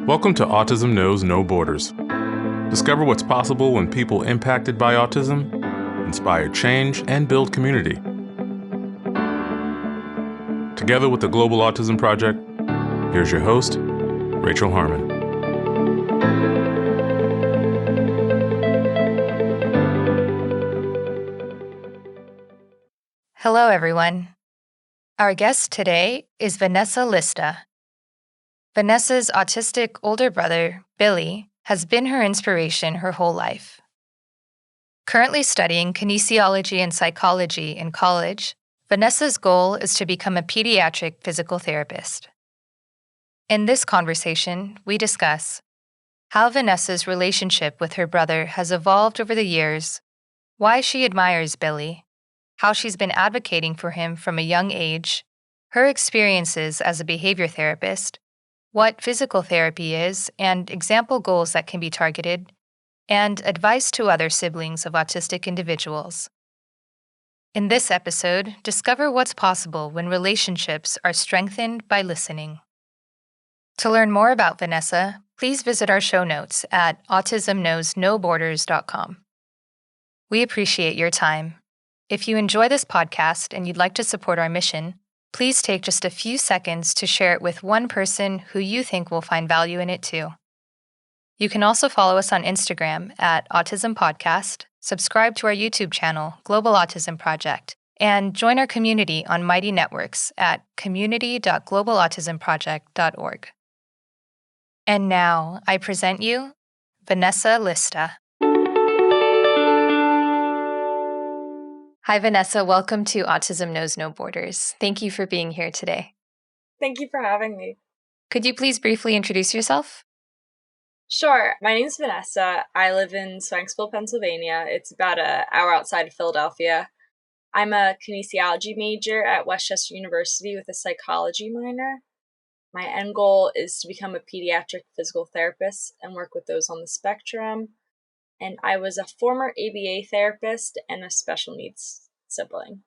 Welcome to Autism Knows No Borders. Discover what's possible when people impacted by autism inspire change and build community. Together with the Global Autism Project, here's your host, Rachel Harmon. Hello, everyone. Our guest today is Vanessa Lista. Vanessa's autistic older brother, Billy, has been her inspiration her whole life. Currently studying kinesiology and psychology in college, Vanessa's goal is to become a pediatric physical therapist. In this conversation, we discuss how Vanessa's relationship with her brother has evolved over the years, why she admires Billy, how she's been advocating for him from a young age, her experiences as a behavior therapist, what physical therapy is and example goals that can be targeted, and advice to other siblings of autistic individuals. In this episode, discover what's possible when relationships are strengthened by listening. To learn more about Vanessa, please visit our show notes at autismknowsnoborders.com. We appreciate your time. If you enjoy this podcast and you'd like to support our mission, please take just a few seconds to share it with one person who you think will find value in it too. You can also follow us on Instagram at Autism Podcast, subscribe to our YouTube channel, Global Autism Project, and join our community on Mighty Networks at community.globalautismproject.org. And now, I present you Vanessa Lista. Hi, Vanessa. Welcome to Autism Knows No Borders. Thank you for being here today. Thank you for having me. Could you please briefly introduce yourself? Sure. My name's Vanessa. I live in Swanksville, Pennsylvania. It's about an hour outside of Philadelphia. I'm a kinesiology major at Westchester University with a psychology minor. My end goal is to become a pediatric physical therapist and work with those on the spectrum. And I was a former ABA therapist and a special needs sibling.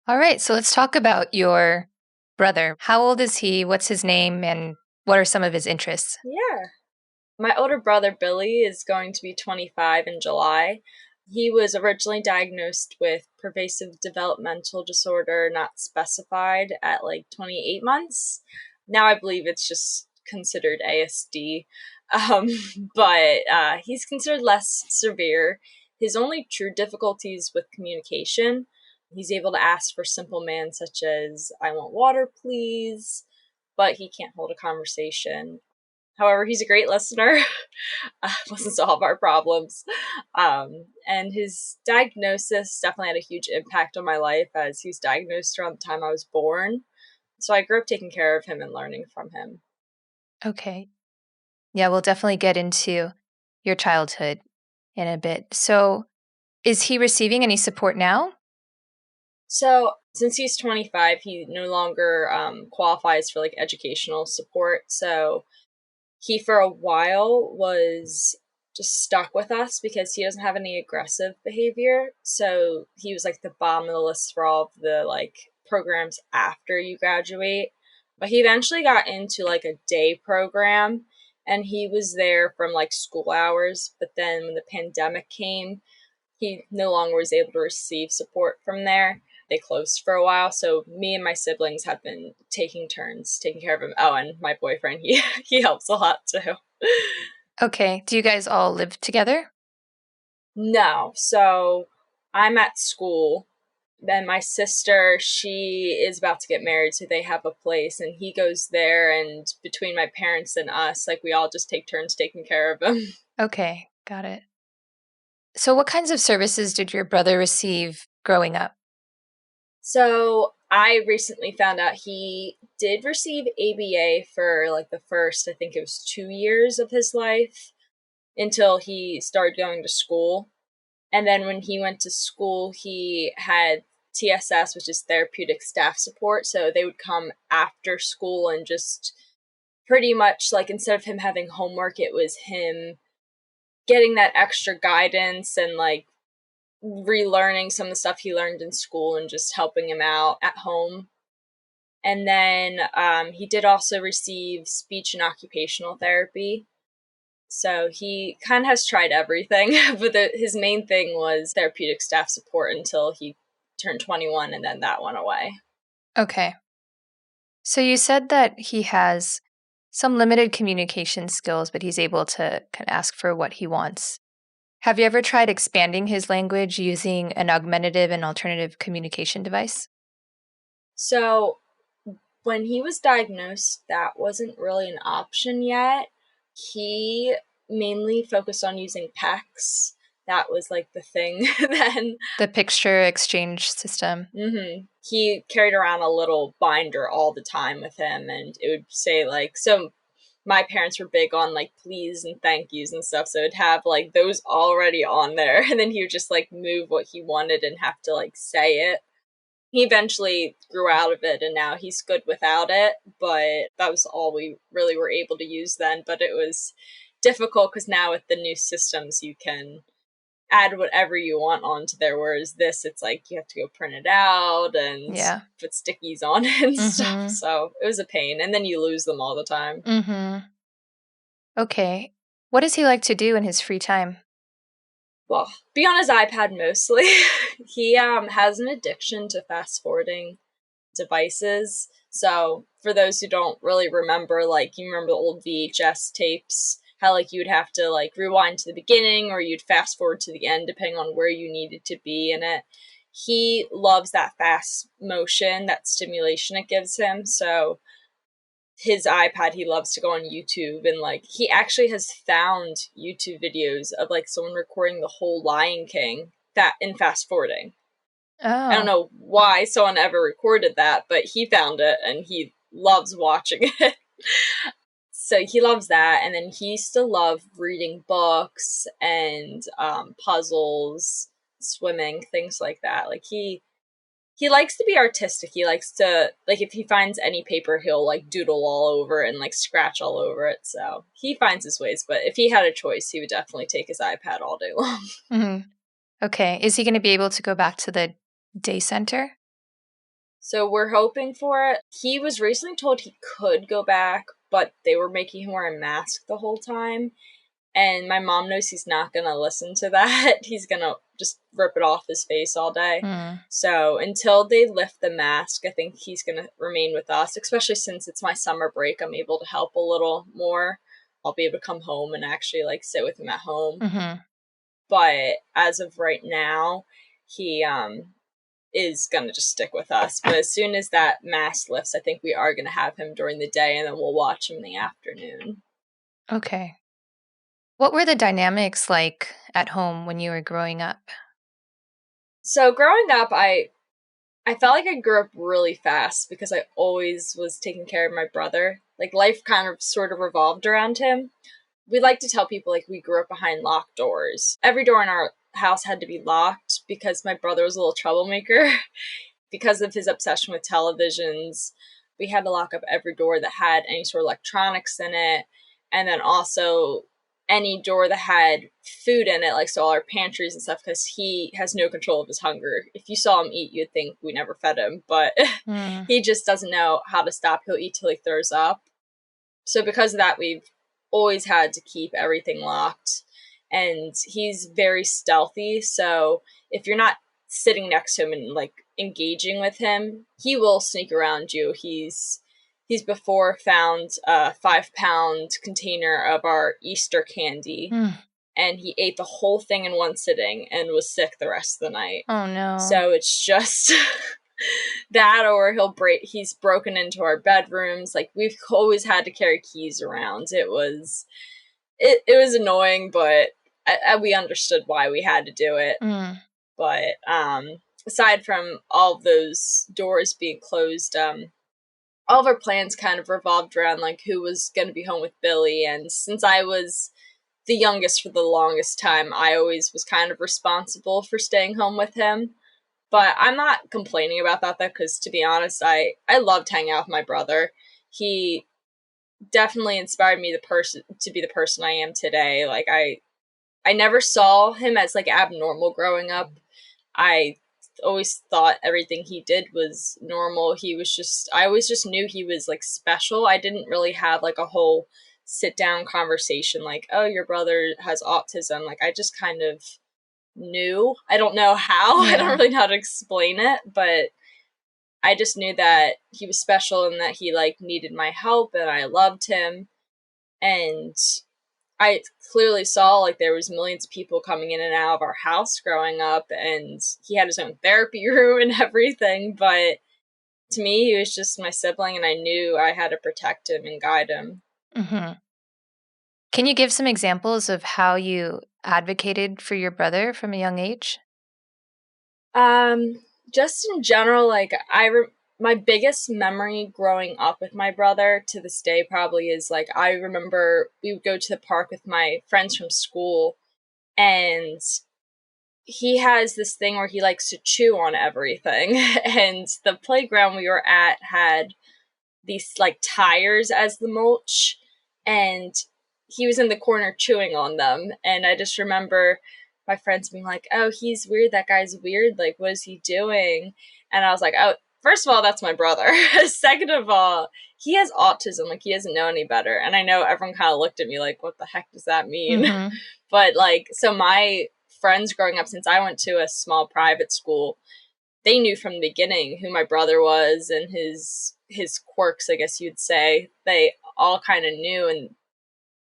All right, so let's talk about your brother. How old is he? What's his name? And what are some of his interests? Yeah. My older brother, Billy, is going to be 25 in July. He was originally diagnosed with pervasive developmental disorder not specified at 28 months. Now I believe it's just considered ASD. But he's considered less severe. His only true difficulties with communication, he's able to ask for simple commands such as, "I want water, please," but he can't hold a conversation. However, he's a great listener, listens to all of our problems. And his diagnosis definitely had a huge impact on my life as he was diagnosed around the time I was born. So I grew up taking care of him and learning from him. Okay. Yeah, we'll definitely get into your childhood in a bit. So, is he receiving any support now? So since he's 25, he no longer qualifies for educational support. So he for a while was just stuck with us because he doesn't have any aggressive behavior. So he was the bottom of the list for all of the programs after you graduate. But he eventually got into a day program and he was there from school hours. But then when the pandemic came, he no longer was able to receive support from there. They closed for a while, so me and my siblings have been taking turns taking care of him. Oh, and my boyfriend, he helps a lot too. Okay. Do you guys all live together? No, so I'm at school. Then my sister, she is about to get married, so they have a place, and he goes there, and between my parents and us, we all just take turns taking care of him. Okay, got it. So, what kinds of services did your brother receive growing up? So I recently found out he did receive ABA for the first, I think it was 2 years of his life until he started going to school. And then when he went to school, he had TSS, which is therapeutic staff support. So they would come after school and just pretty much instead of him having homework, it was him getting that extra guidance and relearning some of the stuff he learned in school and just helping him out at home. And then he did also receive speech and occupational therapy. So he kind of has tried everything, but his main thing was therapeutic staff support until he turned 21, and then that went away. Okay. So you said that he has some limited communication skills, but he's able to kind of ask for what he wants. Have you ever tried expanding his language using an augmentative and alternative communication device? So when he was diagnosed, that wasn't really an option yet. He mainly focused on using PECs. That was like the thing then. The picture exchange system. He carried around a little binder all the time with him, and it would say like, so my parents were big on like please and thank yous and stuff, so it'd have like those already on there, and then he would just like move what he wanted and have to like say it. He eventually grew out of it, and now he's good without it, but that was all we really were able to use then. But it was difficult because now with the new systems you can add whatever you want onto there, whereas this, it's like you have to go print it out and put stickies on it and stuff, so it was a pain, and then you lose them all the time. Okay. What does he like to do in his free time? Well, be on his iPad mostly. He has an addiction to fast-forwarding devices. So for those who don't really remember, like you remember the old VHS tapes, how like you would have to like rewind to the beginning or you'd fast forward to the end depending on where you needed to be in it. He loves that fast motion, that stimulation it gives him. So his iPad, he loves to go on YouTube, and like he actually has found YouTube videos of like someone recording the whole Lion King that in fast forwarding. I don't know why someone ever recorded that, but he found it and he loves watching it. So he loves that, and then he still loves reading books and puzzles, swimming, things like that. Like he likes to be artistic. He likes to, like, if he finds any paper, he'll like doodle all over and like scratch all over it. So he finds his ways, but if he had a choice, he would definitely take his iPad all day long. Okay. Is he going to be able to go back to the day center? So we're hoping for it. He was recently told he could go back, but they were making him wear a mask the whole time. And my mom knows he's not going to listen to that. He's going to just rip it off his face all day. So until they lift the mask, I think he's going to remain with us, especially since it's my summer break. I'm able to help a little more. I'll be able to come home and actually like sit with him at home. But as of right now, he is going to just stick with us. But as soon as that mask lifts, I think we are going to have him during the day, and then we'll watch him in the afternoon. Okay. What were the dynamics like at home when you were growing up? So growing up, I felt like I grew up really fast because I always was taking care of my brother. Like life kind of sort of revolved around him. We like to tell people like we grew up behind locked doors. Every door in our house had to be locked because my brother was a little troublemaker. Because of his obsession with televisions, we had to lock up every door that had any sort of electronics in it. And then also any door that had food in it, like so all our pantries and stuff, because he has no control of his hunger. If you saw him eat, you'd think we never fed him, but he just doesn't know how to stop. He'll eat till he throws up. So because of that, we've always had to keep everything locked. And he's very stealthy, so if you're not sitting next to him and like engaging with him, he will sneak around you. He's before found a 5-pound container of our Easter candy, and he ate the whole thing in one sitting and was sick the rest of the night. Oh no. So it's just that, or he's broken into our bedrooms. Like we've always had to carry keys around. It was annoying, but we understood why we had to do it. But aside from all of those doors being closed, all of our plans kind of revolved around like who was going to be home with Billy. And since I was the youngest for the longest time, I always was kind of responsible for staying home with him. But I'm not complaining about that though, because to be honest, I loved hanging out with my brother. He definitely inspired me to be the person I am today. Like I never saw him as like abnormal growing up. I always thought everything he did was normal. I always just knew he was like special. I didn't really have like a whole sit down conversation like, oh, your brother has autism. Like, I just kind of knew. I don't know how. I don't really know how to explain it, but I just knew that he was special and that he like needed my help and I loved him. And I clearly saw like there was millions of people coming in and out of our house growing up, and he had his own therapy room and everything. But to me, he was just my sibling, and I knew I had to protect him and guide him. Mm-hmm. Can you give some examples of how you advocated for your brother from a young age? Just in general, like my biggest memory growing up with my brother to this day probably is like I remember we would go to the park with my friends from school, and he has this thing where he likes to chew on everything. And the playground we were at had these like tires as the mulch, and he was in the corner chewing on them. And I just remember my friends being like, oh, he's weird, that guy's weird, like what is he doing? And I was like, oh, first of all, that's my brother. Second of all, he has autism, like he doesn't know any better. And I know everyone kind of looked at me like, what the heck does that mean? Mm-hmm. But like, so my friends growing up, since I went to a small private school, they knew from the beginning who my brother was and his quirks, I guess you'd say. They all kind of knew, and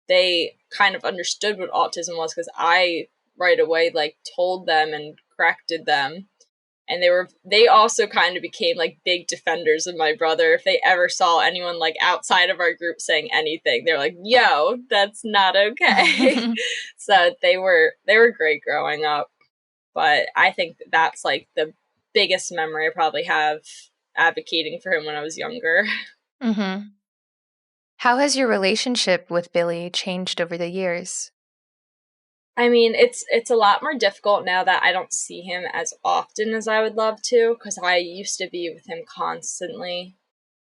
they kind of understood what autism was because I right away like told them and corrected them. And they also kind of became like big defenders of my brother. If they ever saw anyone like outside of our group saying anything, they're like, yo, that's not okay. So they were great growing up. But I think that's like the biggest memory I probably have advocating for him when I was younger. Mm-hmm. How has your relationship with Billy changed over the years? I mean, it's a lot more difficult now that I don't see him as often as I would love to, because I used to be with him constantly.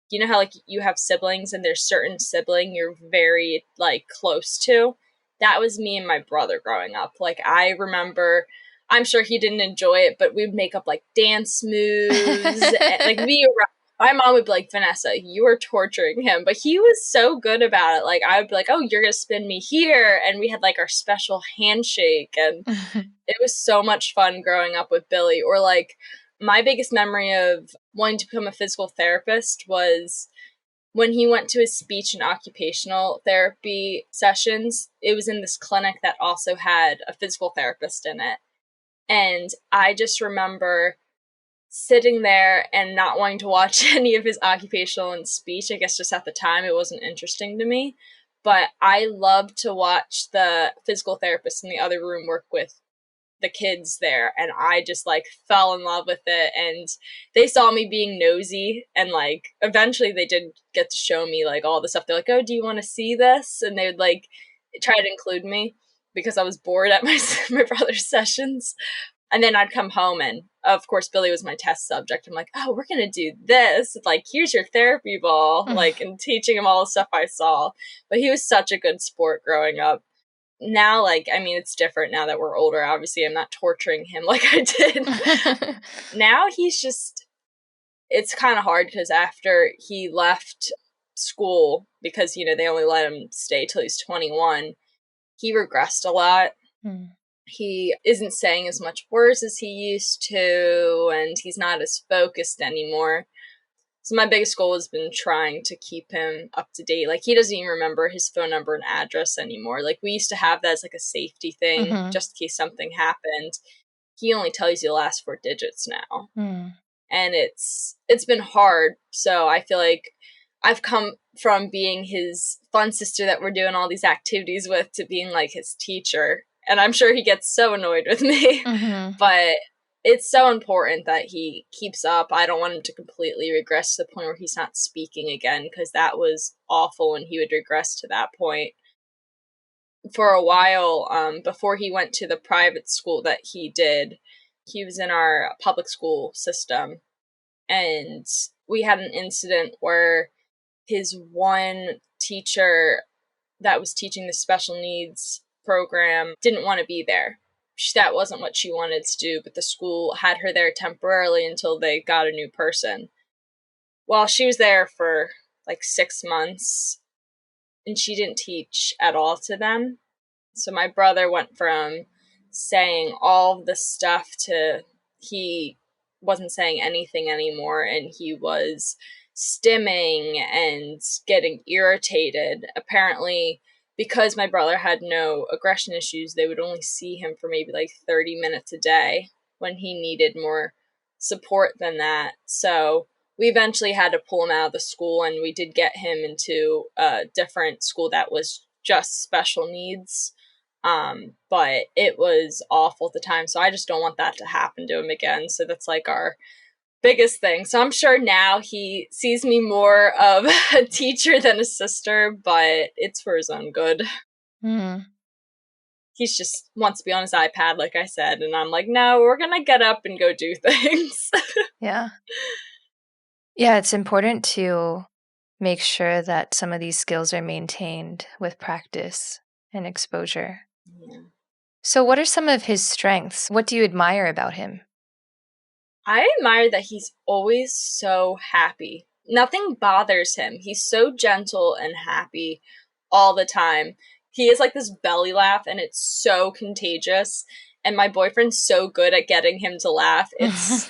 You know how like you have siblings and there's certain sibling you're very like close to? That was me and my brother growing up. Like I remember, I'm sure he didn't enjoy it, but we'd make up like dance moves. And, like my mom would be like, Vanessa, you are torturing him. But he was so good about it. Like I would be like, oh, you're going to spin me here. And we had like our special handshake. And it was so much fun growing up with Billy. Or like my biggest memory of wanting to become a physical therapist was when he went to his speech and occupational therapy sessions. It was in this clinic that also had a physical therapist in it. And I just remember sitting there and not wanting to watch any of his occupational and speech. I guess just at the time it wasn't interesting to me. But I loved to watch the physical therapist in the other room work with the kids there, and I just like fell in love with it. And they saw me being nosy, and like eventually they did get to show me like all the stuff. They're like, oh, do you want to see this? And they would like try to include me because I was bored at my brother's sessions. And then I'd come home, and of course Billy was my test subject. I'm like, oh, we're gonna do this, like here's your therapy ball, like, and teaching him all the stuff I saw. But he was such a good sport growing up. Now, like, I mean, it's different now that we're older. Obviously, I'm not torturing him like I did. Now he's just, it's kind of hard because after he left school, because, you know, they only let him stay till he's 21, he regressed a lot. He isn't saying as much words as he used to, and he's not as focused anymore. So my biggest goal has been trying to keep him up to date. Like, he doesn't even remember his phone number and address anymore. Like, we used to have that as like a safety thing, just in case something happened. He only tells you the last 4 digits now. And it's been hard. So I feel like I've come from being his fun sister that we're doing all these activities with to being like his teacher. And I'm sure he gets so annoyed with me. But it's so important that he keeps up. I don't want him to completely regress to the point where he's not speaking again, because that was awful when he would regress to that point. For a while, before he went to the private school that he did, he was in our public school system. And we had an incident where his one teacher that was teaching the special needs program didn't want to be there. that wasn't what she wanted to do, but the school had her there temporarily until they got a new person. Well, she was there for like 6 months, and she didn't teach at all to them. So my brother went from saying all the stuff to he wasn't saying anything anymore, and he was stimming and getting irritated. Apparently, because my brother had no aggression issues, they would only see him for maybe like 30 minutes a day when he needed more support than that. So we eventually had to pull him out of the school, and we did get him into a different school that was just special needs. But it was awful at the time, so I just don't want that to happen to him again. So that's like our biggest thing. So I'm sure now he sees me more of a teacher than a sister, but it's for his own good. Mm. He's just wants to be on his iPad, like I said, and I'm like, no, we're gonna get up and go do things. Yeah. Yeah, it's important to make sure that some of these skills are maintained with practice and exposure. Yeah. So, what are some of his strengths? What do you admire about him? I admire that he's always so happy. Nothing bothers him. He's so gentle and happy all the time. He has like this belly laugh, and it's so contagious. And my boyfriend's so good at getting him to laugh. It's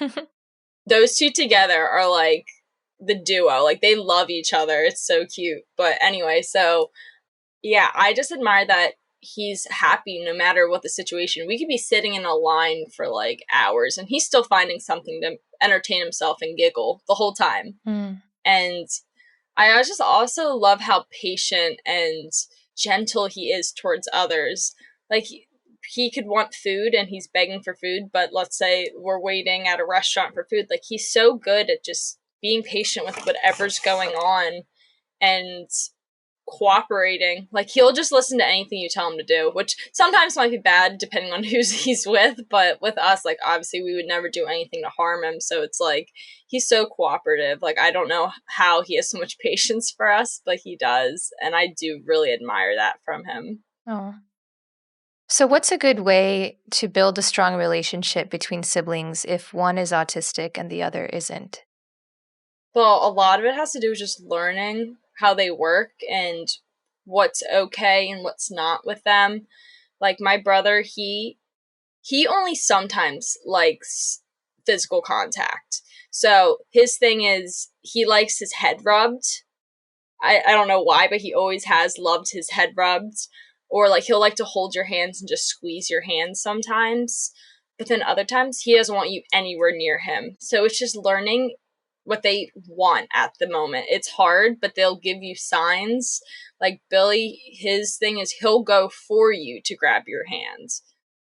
those two together are like the duo. Like they love each other. It's so cute. But anyway, so yeah, I just admire that he's happy no matter what the situation. We could be sitting in a line for like hours, and he's still finding something to entertain himself and giggle the whole time. Mm. And I just also love how patient and gentle he is towards others. Like he could want food and he's begging for food, but let's say we're waiting at a restaurant for food. Like he's so good at just being patient with whatever's going on and cooperating. Like he'll just listen to anything you tell him to do, which sometimes might be bad depending on who he's with, but with us, like obviously we would never do anything to harm him, so it's like he's so cooperative. Like I don't know how he has so much patience for us, but he does, and I do really admire that from him. Oh. So, what's a good way to build a strong relationship between siblings if one is autistic and the other isn't? Well, a lot of it has to do with just learning how they work and what's okay and what's not with them. Like my brother, he only sometimes likes physical contact. So his thing is he likes his head rubbed. I don't know why, but he always has loved his head rubbed. Or like he'll like to hold your hands and just squeeze your hands sometimes. But then other times he doesn't want you anywhere near him. So it's just learning what they want at the moment. It's hard, but they'll give you signs. Like Billy, his thing is he'll go for you to grab your hands.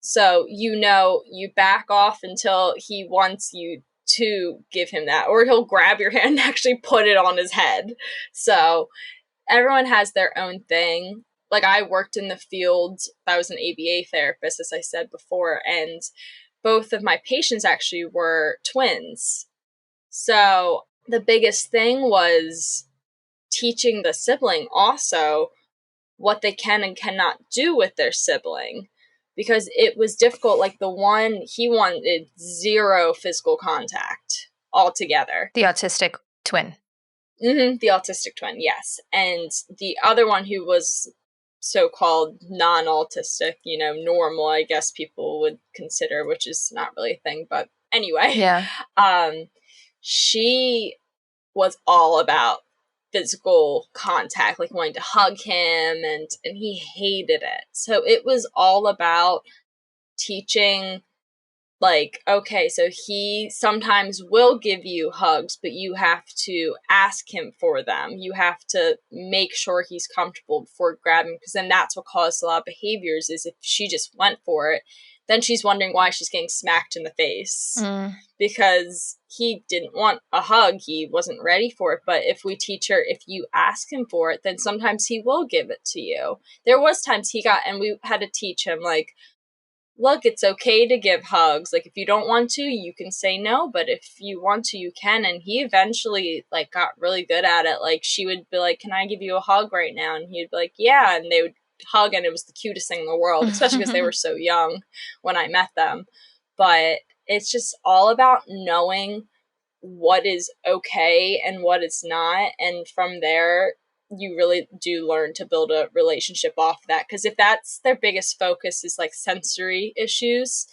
So you back off until he wants you to give him that, or he'll grab your hand and actually put it on his head. So everyone has their own thing. Like I worked in the field, I was an ABA therapist, as I said before, and both of my patients actually were twins. So the biggest thing was teaching the sibling also what they can and cannot do with their sibling, because it was difficult. Like the one, he wanted zero physical contact altogether. The autistic twin. Mm-hmm, the autistic twin, yes. And the other one who was so-called non-autistic, normal, I guess people would consider, which is not really a thing, but anyway. Yeah. She was all about physical contact, like wanting to hug him, and he hated it. So it was all about teaching, like, okay, so he sometimes will give you hugs, but you have to ask him for them. You have to make sure he's comfortable before grabbing, because then that's what caused a lot of behaviors, is if she just went for it, then she's wondering why she's getting smacked in the face. Because he didn't want a hug, he wasn't ready for it. But if we teach her, if you ask him for it, then sometimes he will give it to you. There was times he got, and we had to teach him, like, look, it's okay to give hugs. Like, if you don't want to, you can say no, but if you want to, you can. And he eventually, like, got really good at it. Like, she would be like, can I give you a hug right now? And he'd be like, yeah. And they would hug, and it was the cutest thing in the world, especially because they were so young when I met them. But it's just all about knowing what is okay and what is not. And from there, you really do learn to build a relationship off of that. Because if that's their biggest focus is like sensory issues,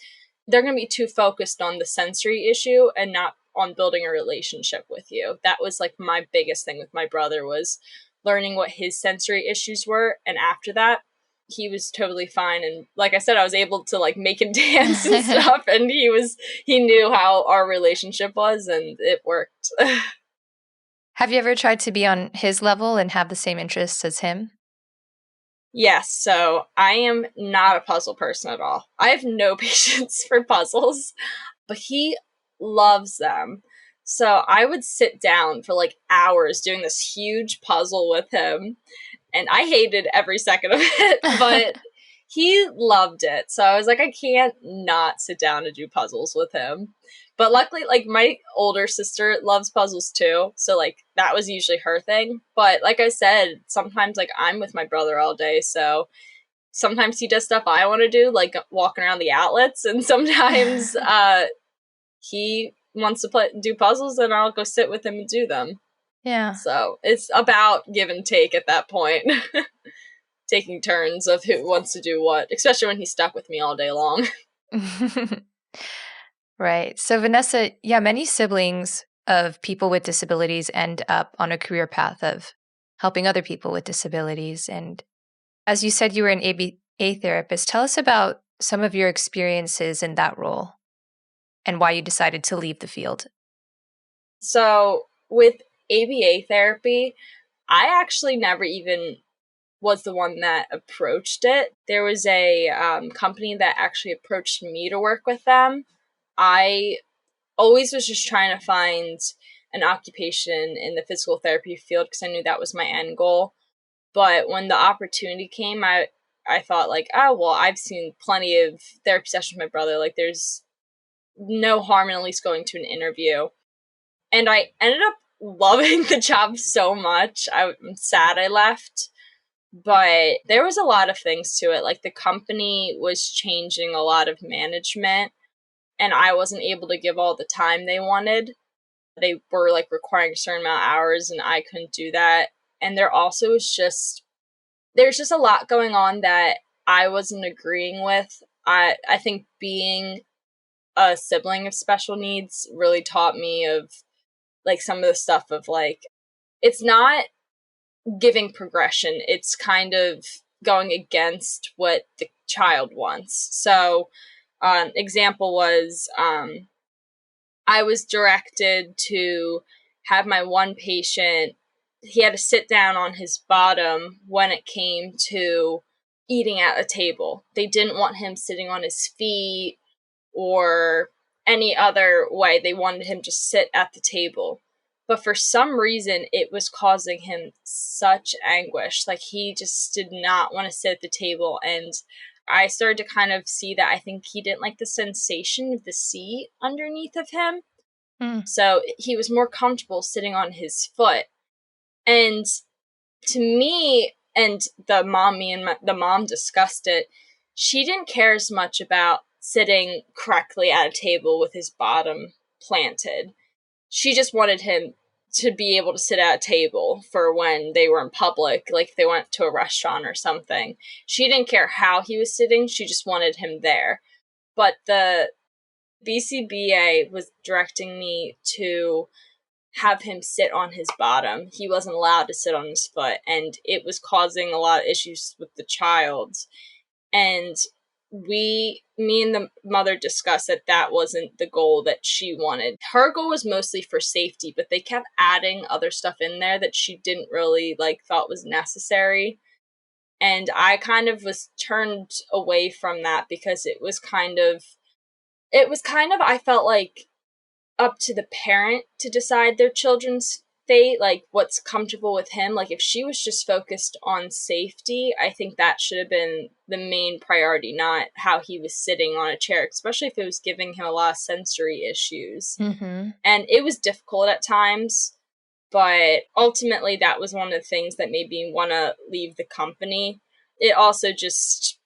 they're going to be too focused on the sensory issue and not on building a relationship with you. That was like my biggest thing with my brother, was learning what his sensory issues were. And after that, he was totally fine. And like I said, I was able to like make him dance and stuff. And he knew how our relationship was, and it worked. Have you ever tried to be on his level and have the same interests as him? Yes, so I am not a puzzle person at all. I have no patience for puzzles, but he loves them. So I would sit down for like hours doing this huge puzzle with him, and I hated every second of it, but he loved it. So I was like, I can't not sit down and do puzzles with him. But luckily, like, my older sister loves puzzles too, so like that was usually her thing. But like I said, sometimes like I'm with my brother all day, so sometimes he does stuff I want to do, like walking around the outlets, and sometimes he wants to do puzzles, and I'll go sit with him and do them. Yeah. So it's about give and take at that point. Taking turns of who wants to do what, especially when he's stuck with me all day long. Right. So Vanessa, yeah, many siblings of people with disabilities end up on a career path of helping other people with disabilities. And as you said, you were an ABA therapist. Tell us about some of your experiences in that role and why you decided to leave the field. So with ABA therapy, I actually never even was the one that approached it. There was a company that actually approached me to work with them. I always was just trying to find an occupation in the physical therapy field because I knew that was my end goal. But when the opportunity came, I thought like, oh, well, I've seen plenty of therapy sessions with my brother. Like, there's no harm in at least going to an interview. And I ended up loving the job so much. I'm sad I left. But there was a lot of things to it. Like, the company was changing a lot of management, and I wasn't able to give all the time they wanted. They were like requiring a certain amount of hours, and I couldn't do that. And there also was there's just a lot going on that I wasn't agreeing with. I think being a sibling of special needs really taught me of like some of the stuff of like, it's not giving progression, it's kind of going against what the child wants. So example was I was directed to have my one patient, he had to sit down on his bottom when it came to eating at a table. They didn't want him sitting on his feet or any other way. They wanted him to sit at the table. But for some reason, it was causing him such anguish. Like, he just did not want to sit at the table. And I started to kind of see that I think he didn't like the sensation of the seat underneath of him. So he was more comfortable sitting on his foot. And to me, and the mom discussed it, she didn't care as much about sitting correctly at a table with his bottom planted. She just wanted him to be able to sit at a table for when they were in public, like if they went to a restaurant or something. She didn't care how he was sitting, she just wanted him there. But the BCBA was directing me to have him sit on his bottom. He wasn't allowed to sit on his foot, and it was causing a lot of issues with the child. And me and the mother discussed that that wasn't the goal that she wanted. Her goal was mostly for safety, but they kept adding other stuff in there that she didn't really thought was necessary. And I kind of was turned away from that because it was kind of, I felt like, up to the parent to decide their children's fate, like what's comfortable with him. Like, if she was just focused on safety, I think that should have been the main priority, not how he was sitting on a chair, especially if it was giving him a lot of sensory issues. Mm-hmm. And it was difficult at times, but ultimately that was one of the things that made me want to leave the company. it also just,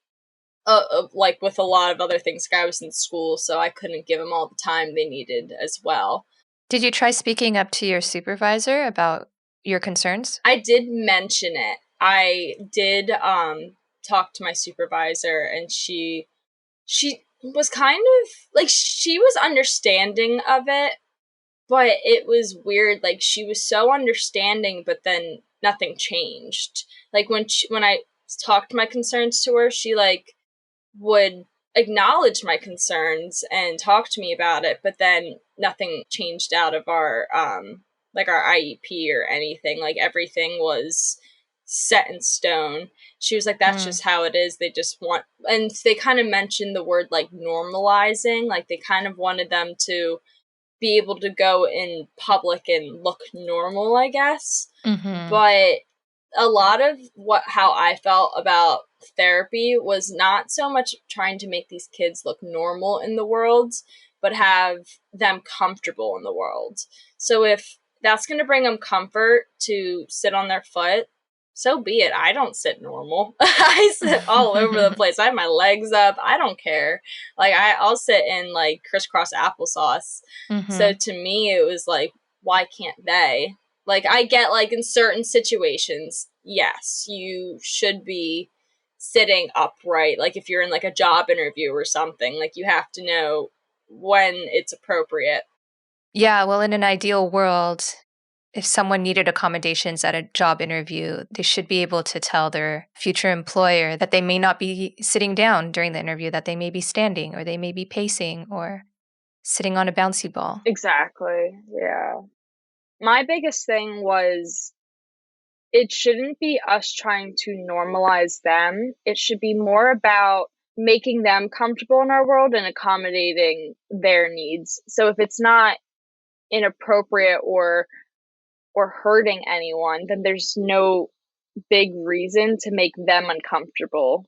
like with a lot of other things, I was in school, so I couldn't give them all the time they needed as well. Did you try speaking up to your supervisor about your concerns? I did mention it. I did talk to my supervisor, and she was kind of like, she was understanding of it, but it was weird. Like, she was so understanding, but then nothing changed. Like, when I talked my concerns to her, she like would acknowledge my concerns and talk to me about it, but then nothing changed out of our like our IEP or anything. Like, everything was set in stone. She was like, that's just how it is. They just want, and they kind of mentioned the word like normalizing, like they kind of wanted them to be able to go in public and look normal, I guess. Mm-hmm. But a lot of how I felt about therapy was not so much trying to make these kids look normal in the world, but have them comfortable in the world. So if that's going to bring them comfort to sit on their foot, so be it. I don't sit normal. I sit all over the place. I have my legs up. I don't care. Like, I'll sit in like crisscross applesauce. Mm-hmm. So to me, it was like, why can't they? Like, I get, like, in certain situations, yes, you should be sitting upright. Like, if you're in, like, a job interview or something, like, you have to know when it's appropriate. Yeah, well, in an ideal world, if someone needed accommodations at a job interview, they should be able to tell their future employer that they may not be sitting down during the interview, that they may be standing, or they may be pacing, or sitting on a bouncy ball. Exactly. Yeah. My biggest thing was, it shouldn't be us trying to normalize them. It should be more about making them comfortable in our world and accommodating their needs. So if it's not inappropriate or hurting anyone, then there's no big reason to make them uncomfortable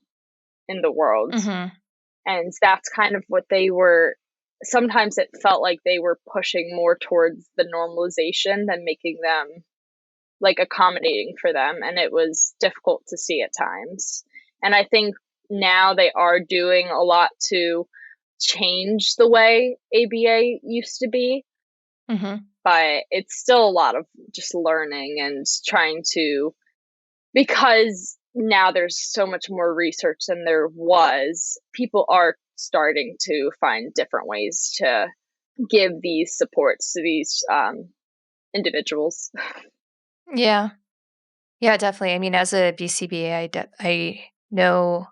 in the world. Mm-hmm. And that's kind of what they were. Sometimes it felt like they were pushing more towards the normalization than making them like accommodating for them, and it was difficult to see at times. And I think now they are doing a lot to change the way ABA used to be, but it's still a lot of just learning and trying to, because now there's so much more research than there was, people are starting to find different ways to give these supports to these individuals. Yeah. Yeah, definitely. I mean, as a BCBA, I know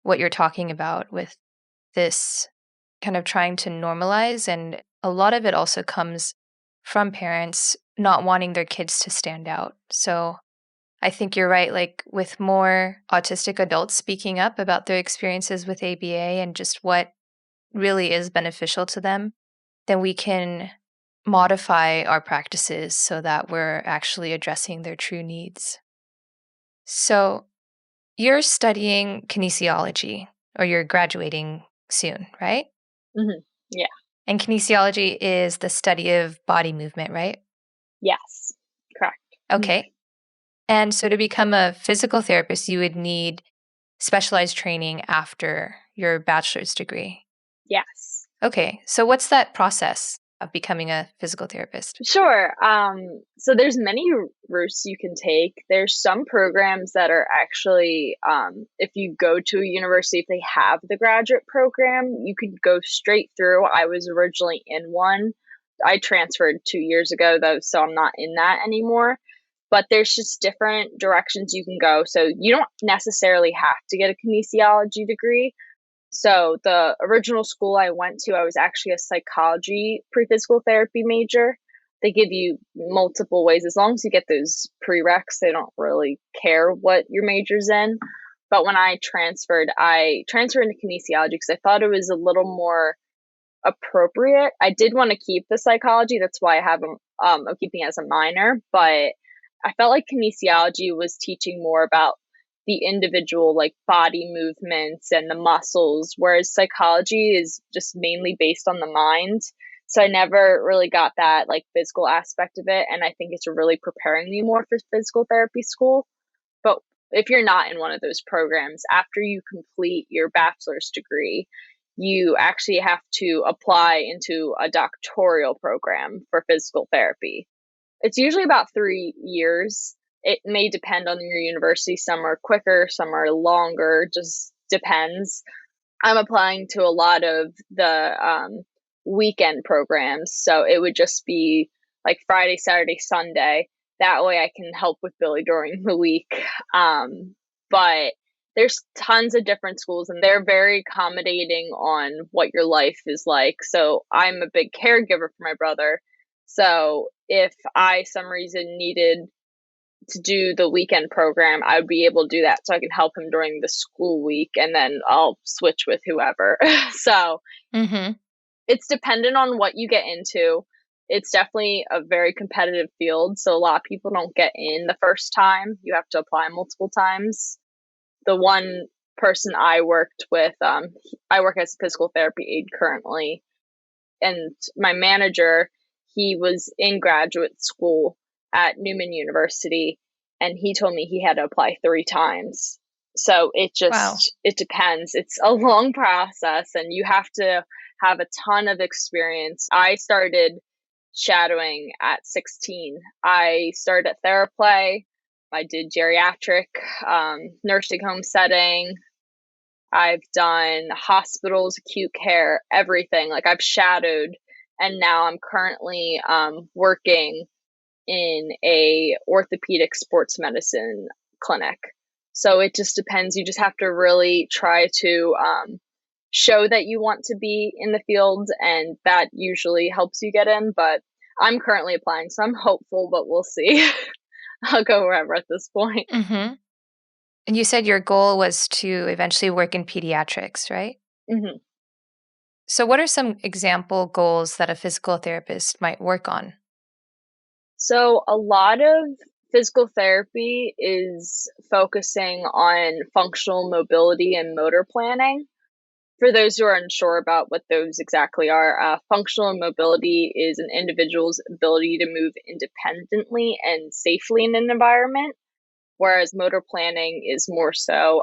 what you're talking about with this kind of trying to normalize. And a lot of it also comes from parents not wanting their kids to stand out. So I think you're right. Like, with more autistic adults speaking up about their experiences with ABA and just what really is beneficial to them, then we can modify our practices so that we're actually addressing their true needs. So you're studying kinesiology, or you're graduating soon, right? Mm-hmm. Yeah. And kinesiology is the study of body movement, right? Yes, correct. Okay. And so to become a physical therapist, you would need specialized training after your bachelor's degree. Yes. Okay. So what's that process of becoming a physical therapist? Sure. So there's many routes you can take. There's some programs that are actually, if you go to a university, if they have the graduate program, you could go straight through. I was originally in one. I transferred 2 years ago, though, so I'm not in that anymore. But there's just different directions you can go. So you don't necessarily have to get a kinesiology degree. So the original school I went to, I was actually a psychology pre-physical therapy major. They give you multiple ways. As long as you get those prereqs, they don't really care what your major's in. But when I transferred into kinesiology because I thought it was a little more appropriate. I did want to keep the psychology. That's why I'm keeping it as a minor. But I felt like kinesiology was teaching more about the individual, like body movements and the muscles, whereas psychology is just mainly based on the mind. So I never really got that like physical aspect of it. And I think it's really preparing me more for physical therapy school. But If you're not in one of those programs, after you complete your bachelor's degree, you actually have to apply into a doctoral program for physical therapy. It's usually about 3 years. It may depend on your university. Some are quicker, some are longer, just depends. I'm applying to a lot of the weekend programs. So it would just be like Friday, Saturday, Sunday. That way I can help with Billy during the week. But there's tons of different schools and they're very accommodating on what your life is like. So I'm a big caregiver for my brother. So if I, some reason, needed to do the weekend program, I would be able to do that so I can help him during the school week and then I'll switch with whoever. So it's dependent on what you get into. It's definitely a very competitive field. So a lot of people don't get in the first time. You have to apply multiple times. The one person I worked with, I work as a physical therapy aide currently, and my manager, he was in graduate school at Newman University, and he told me he had to apply 3 times. So it depends. It's a long process, and you have to have a ton of experience. I started shadowing at 16. I started at Theraplay. I did geriatric, nursing home setting. I've done hospitals, acute care, everything. Like I've shadowed, and now I'm currently working in a orthopedic sports medicine clinic. So it just depends. You just have to really try to show that you want to be in the field, and that usually helps you get in. But I'm currently applying, so I'm hopeful, but we'll see. I'll go wherever at this point. And you said your goal was to eventually work in pediatrics, right? So what are some example goals that a physical therapist might work on? So a lot of physical therapy is focusing on functional mobility and motor planning. For those who are unsure about what those exactly are, functional mobility is an individual's ability to move independently and safely in an environment, whereas motor planning is more so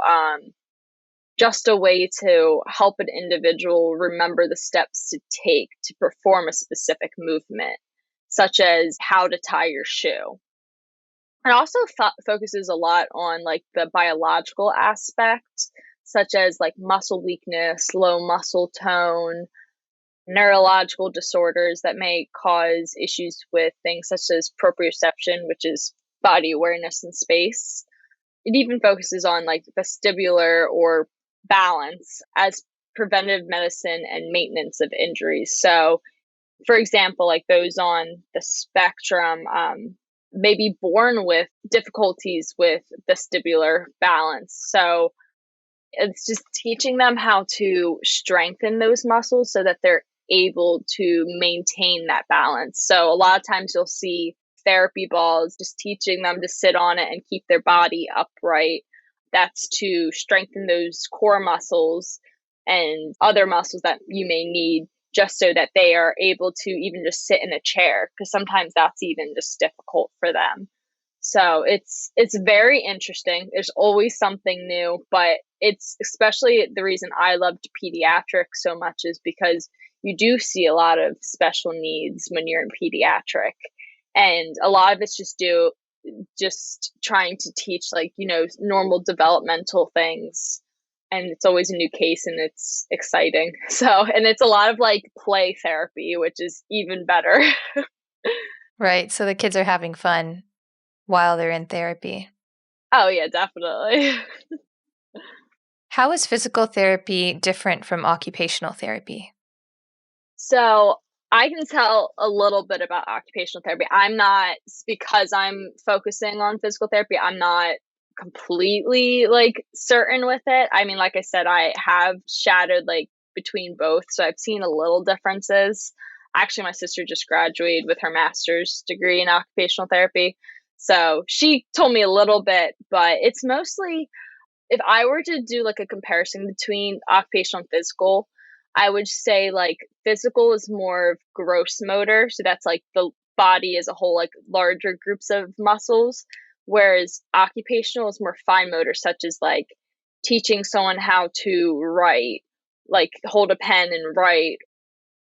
just a way to help an individual remember the steps to take to perform a specific movement, such as how to tie your shoe. It also focuses a lot on like the biological aspect, such as like muscle weakness, low muscle tone, neurological disorders that may cause issues with things such as proprioception, which is body awareness in space. It even focuses on like vestibular or balance as preventive medicine and maintenance of injuries. So, for example, like those on the spectrum may be born with difficulties with vestibular balance. So it's just teaching them how to strengthen those muscles so that they're able to maintain that balance. So a lot of times you'll see therapy balls, just teaching them to sit on it and keep their body upright. That's to strengthen those core muscles and other muscles that you may need just so that they are able to even just sit in a chair, because sometimes that's even just difficult for them. So it's very interesting. There's always something new, but it's especially the reason I loved pediatrics so much is because you do see a lot of special needs when you're in pediatric. And a lot of it's just trying to teach like, normal developmental things. And it's always a new case and it's exciting. So, and it's a lot of like play therapy, which is even better. Right. So the kids are having fun while they're in therapy. Oh, yeah, definitely. How is physical therapy different from occupational therapy? So I can tell a little bit about occupational therapy. Because I'm focusing on physical therapy, I'm not completely like certain with it. I mean, like I said, I have shadowed like between both, so I've seen a little differences. Actually, my sister just graduated with her master's degree in occupational therapy. So she told me a little bit, but it's mostly, if I were to do like a comparison between occupational and physical, I would say like physical is more of gross motor. So that's like the body as a whole, like larger groups of muscles, whereas occupational is more fine motor, such as like teaching someone how to write, like hold a pen and write.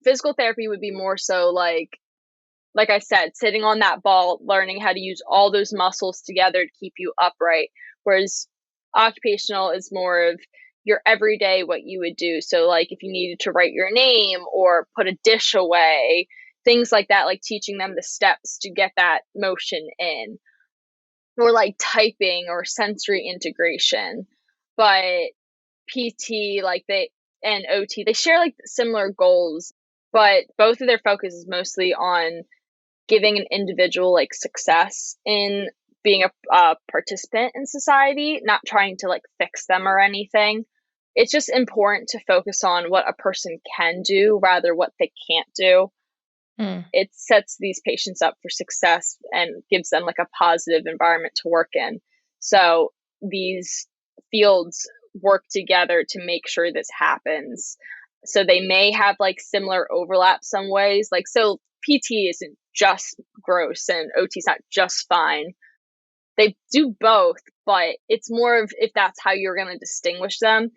Physical therapy would be more so like I said, sitting on that ball, learning how to use all those muscles together to keep you upright. Whereas occupational is more of your everyday, what you would do. So, like if you needed to write your name or put a dish away, things like that, like teaching them the steps to get that motion in, or like typing or sensory integration. But PT, like they and OT, they share like similar goals, but both of their focus is mostly on giving an individual like success in being a participant in society, not trying to like fix them or anything. It's just important to focus on what a person can do rather what they can't do. It sets these patients up for success and gives them like a positive environment to work in. So these fields work together to make sure this happens. So they may have like similar overlap some ways. Like, so PT isn't just gross and OT is not just fine. They do both, but it's more of if that's how you're going to distinguish them.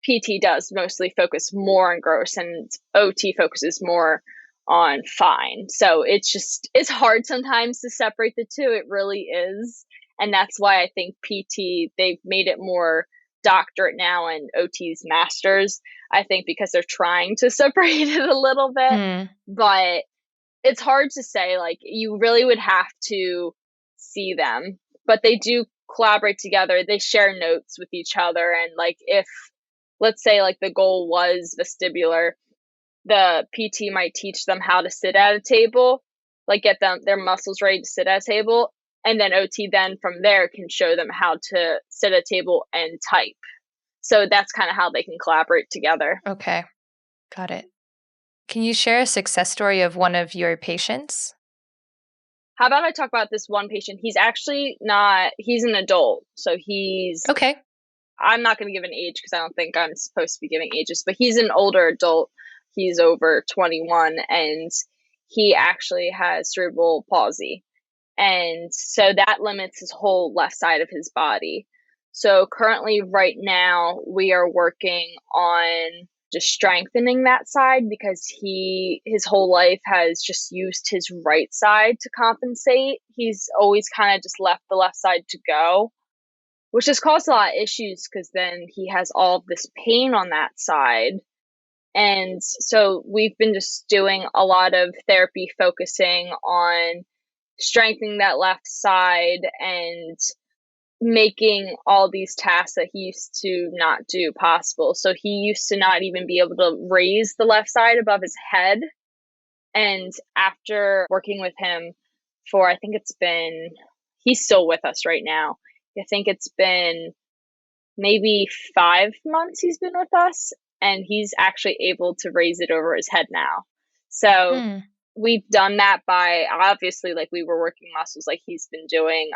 PT does mostly focus more on gross and OT focuses more on fine. So it's hard sometimes to separate the two. It really is. And that's why I think PT, they've made it more doctorate now and OT's masters, I think, because they're trying to separate it a little bit. But it's hard to say, like, you really would have to see them, but they do collaborate together. They share notes with each other. And like, if let's say like the goal was vestibular, the PT might teach them how to sit at a table, like get them their muscles ready to sit at a table. And then OT then from there can show them how to sit at a table and type. So that's kind of how they can collaborate together. Okay, got it. Can you share a success story of one of your patients? How about I talk about this one patient? He's actually he's an adult. So he's, okay. I'm not going to give an age because I don't think I'm supposed to be giving ages, but he's an older adult. He's over 21 and he actually has cerebral palsy. And so that limits his whole left side of his body. So currently right now we are working on just strengthening that side because his whole life has just used his right side to compensate. He's always kind of just left the left side to go, which has caused a lot of issues because then he has all of this pain on that side. And so we've been just doing a lot of therapy focusing on strengthening that left side and making all these tasks that he used to not do possible. So he used to not even be able to raise the left side above his head. And after working with him for, I think he's still with us right now. I think it's been maybe 5 months he's been with us, and he's actually able to raise it over his head now. So we've done that by, obviously, like we were working muscles, like he's been doing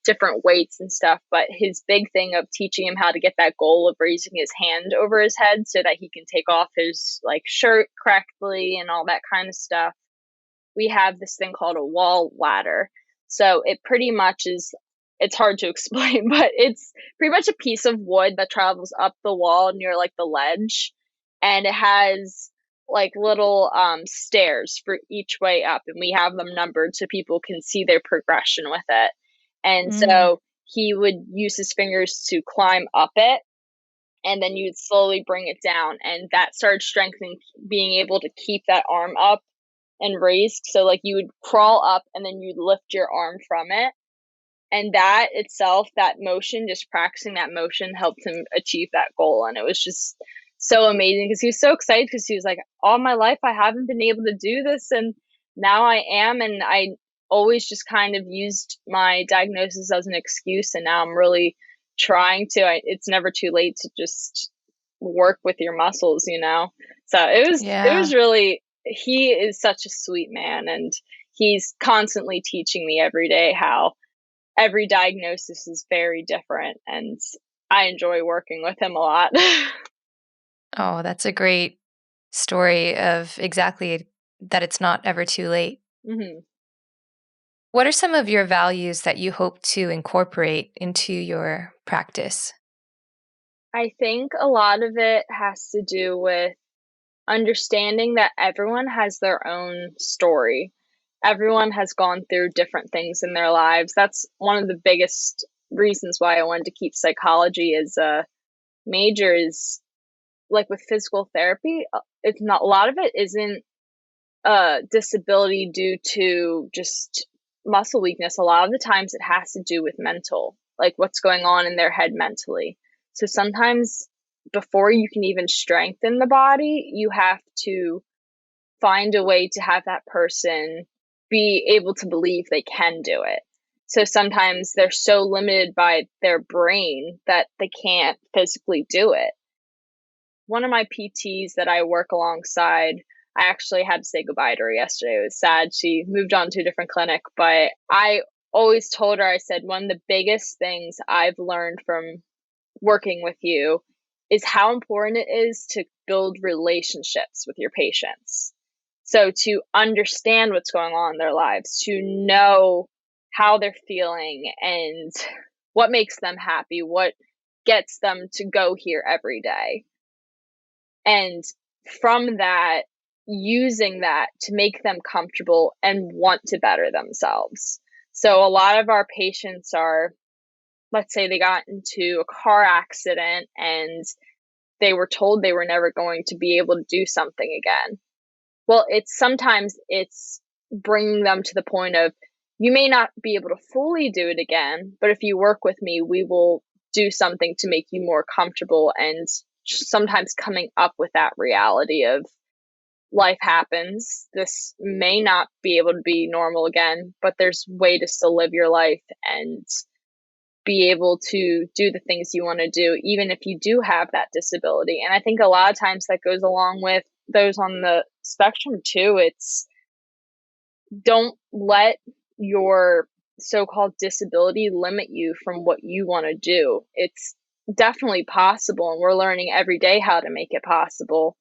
different weights and stuff. But his big thing of teaching him how to get that goal of raising his hand over his head so that he can take off his like shirt correctly and all that kind of stuff. We have this thing called a wall ladder. So it pretty much is, it's hard to explain, but it's pretty much a piece of wood that travels up the wall near like the ledge. And it has like little stairs for each way up, and we have them numbered so people can see their progression with it. And so he would use his fingers to climb up it, and then you'd slowly bring it down, and that started strengthening being able to keep that arm up and raised. So like you would crawl up and then you'd lift your arm from it. And that itself, that motion, just practicing that motion helped him achieve that goal. And it was just so amazing because he was so excited because he was like, all my life I haven't been able to do this, and now I am. And I always just kind of used my diagnosis as an excuse, and now I'm really trying to. It's never too late to just work with your muscles, you know? So it was really, he is such a sweet man, and he's constantly teaching me every day how every diagnosis is very different, and I enjoy working with him a lot. Oh, that's a great story of exactly that it's not ever too late. What are some of your values that you hope to incorporate into your practice? I think a lot of it has to do with understanding that everyone has their own story. Everyone has gone through different things in their lives. That's one of the biggest reasons why I wanted to keep psychology as a major, is like with physical therapy, it's not, a lot of it isn't a disability due to just muscle weakness. A lot of the times it has to do with mental, like what's going on in their head mentally. So sometimes before you can even strengthen the body, you have to find a way to have that person be able to believe they can do it. So sometimes they're so limited by their brain that they can't physically do it. One of my PTs that I work alongside, I actually had to say goodbye to her yesterday. It was sad. She moved on to a different clinic, but I always told her, I said, one of the biggest things I've learned from working with you is how important it is to build relationships with your patients. So to understand what's going on in their lives, to know how they're feeling and what makes them happy, what gets them to go here every day. And from that, using that to make them comfortable and want to better themselves. So a lot of our patients are, let's say they got into a car accident and they were told they were never going to be able to do something again. Well, sometimes it's bringing them to the point of, you may not be able to fully do it again, but if you work with me, we will do something to make you more comfortable, and sometimes coming up with that reality of life happens. This may not be able to be normal again, but there's a way to still live your life and be able to do the things you want to do, even if you do have that disability. And I think a lot of times that goes along with those on the spectrum too. It's, don't let your so-called disability limit you from what you want to do. It's definitely possible, and we're learning every day how to make it possible.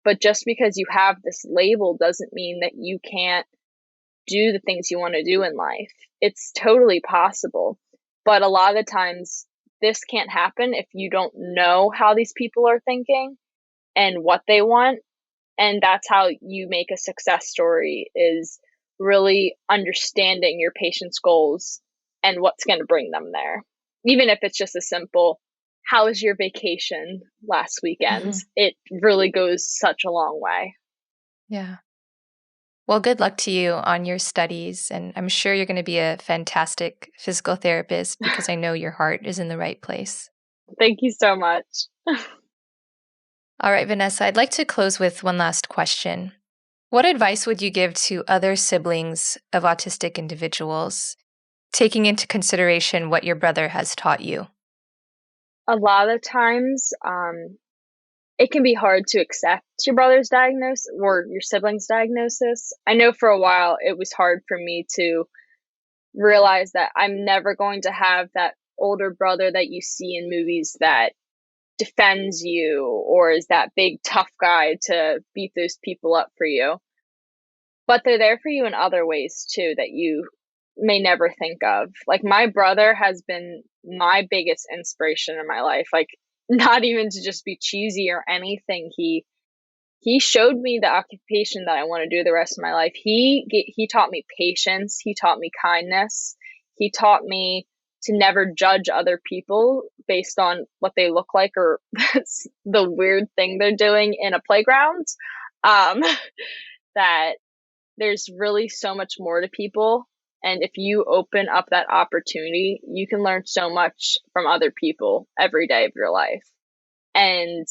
But just because you have this label doesn't mean that you can't do the things you want to do in life. It's totally possible. But a lot of the times this can't happen if you don't know how these people are thinking and what they want. And that's how you make a success story, is really understanding your patient's goals and what's going to bring them there. Even if it's just a simple, how was your vacation last weekend? Mhm. It really goes such a long way. Yeah. Well, good luck to you on your studies, and I'm sure you're going to be a fantastic physical therapist because I know your heart is in the right place. Thank you so much. All right, Vanessa, I'd like to close with one last question. What advice would you give to other siblings of autistic individuals, taking into consideration what your brother has taught you? A lot of times, it can be hard to accept your brother's diagnosis or your sibling's diagnosis. I know for a while it was hard for me to realize that I'm never going to have that older brother that you see in movies that defends you or is that big tough guy to beat those people up for you. But they're there for you in other ways too that you may never think of. Like, my brother has been my biggest inspiration in my life. Like, not even to just be cheesy or anything. He showed me the occupation that I want to do the rest of my life. He taught me patience. He taught me kindness. He taught me to never judge other people based on what they look like or the weird thing they're doing in a playground. That there's really so much more to people. And if you open up that opportunity, you can learn so much from other people every day of your life. And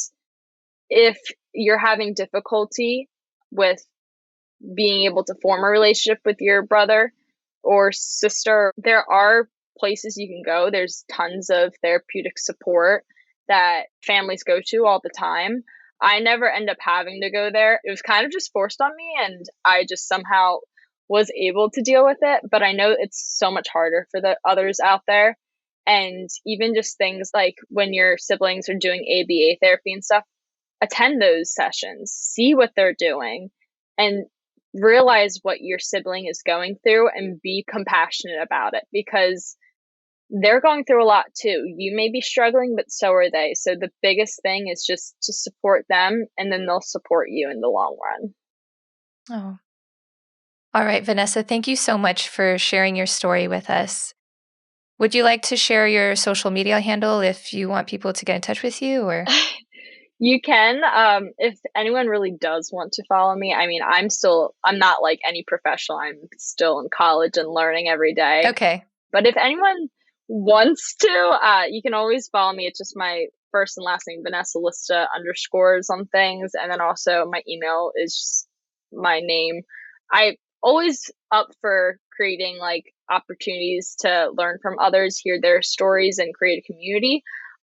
if you're having difficulty with being able to form a relationship with your brother or sister, there are places you can go. There's tons of therapeutic support that families go to all the time. I never end up having to go there. It was kind of just forced on me, and I just somehow was able to deal with it. But I know it's so much harder for the others out there. And even just things like when your siblings are doing ABA therapy and stuff, attend those sessions, see what they're doing, and realize what your sibling is going through and be compassionate about it, because they're going through a lot too. You may be struggling, but so are they. So the biggest thing is just to support them, and then they'll support you in the long run. Oh. All right, Vanessa, thank you so much for sharing your story with us. Would you like to share your social media handle if you want people to get in touch with you, or? You can, if anyone really does want to follow me. I mean, I'm not like any professional. I'm still in college and learning every day. Okay. But if anyone wants to, you can always follow me. It's just my first and last name, Vanessa Lista _ on things. And then also my email is just my name. I always up for creating like opportunities to learn from others, hear their stories, and create a community.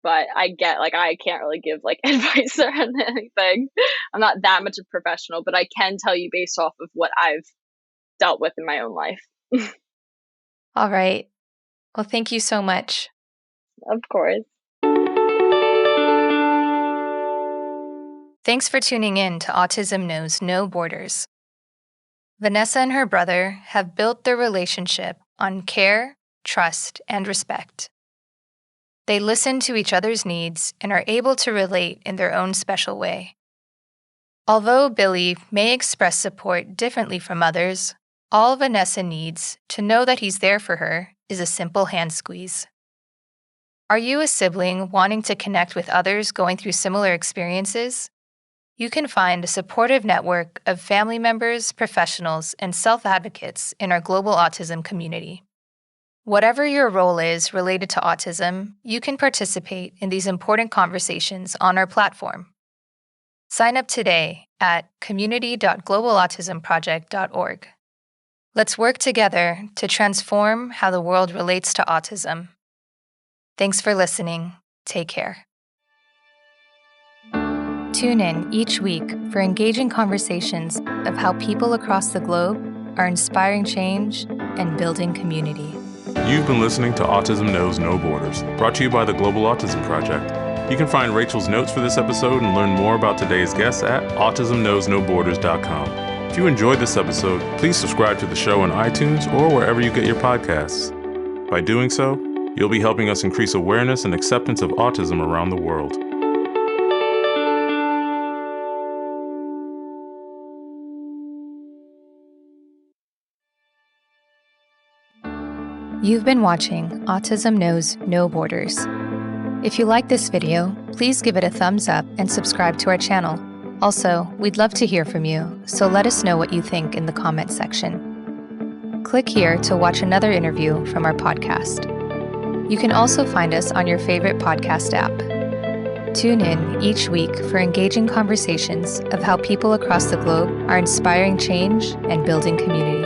But I get like I can't really give like advice or anything. I'm not that much a professional, but I can tell you based off of what I've dealt with in my own life. All right. Well, thank you so much. Of course. Thanks for tuning in to Autism Knows No Borders. Vanessa and her brother have built their relationship on care, trust, and respect. They listen to each other's needs and are able to relate in their own special way. Although Billy may express support differently from others, all Vanessa needs to know that he's there for her is a simple hand squeeze. Are you a sibling wanting to connect with others going through similar experiences? You can find a supportive network of family members, professionals, and self-advocates in our Global Autism Community. Whatever your role is related to autism, you can participate in these important conversations on our platform. Sign up today at community.globalautismproject.org. Let's work together to transform how the world relates to autism. Thanks for listening. Take care. Tune in each week for engaging conversations of how people across the globe are inspiring change and building community. You've been listening to Autism Knows No Borders, brought to you by the Global Autism Project. You can find Rachel's notes for this episode and learn more about today's guests at autismknowsnoborders.com. If you enjoyed this episode, please subscribe to the show on iTunes or wherever you get your podcasts. By doing so, you'll be helping us increase awareness and acceptance of autism around the world. You've been watching Autism Knows No Borders. If you like this video, please give it a thumbs up and subscribe to our channel. Also, we'd love to hear from you, so let us know what you think in the comment section. Click here to watch another interview from our podcast. You can also find us on your favorite podcast app. Tune in each week for engaging conversations of how people across the globe are inspiring change and building community.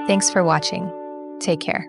Thanks for watching. Take care.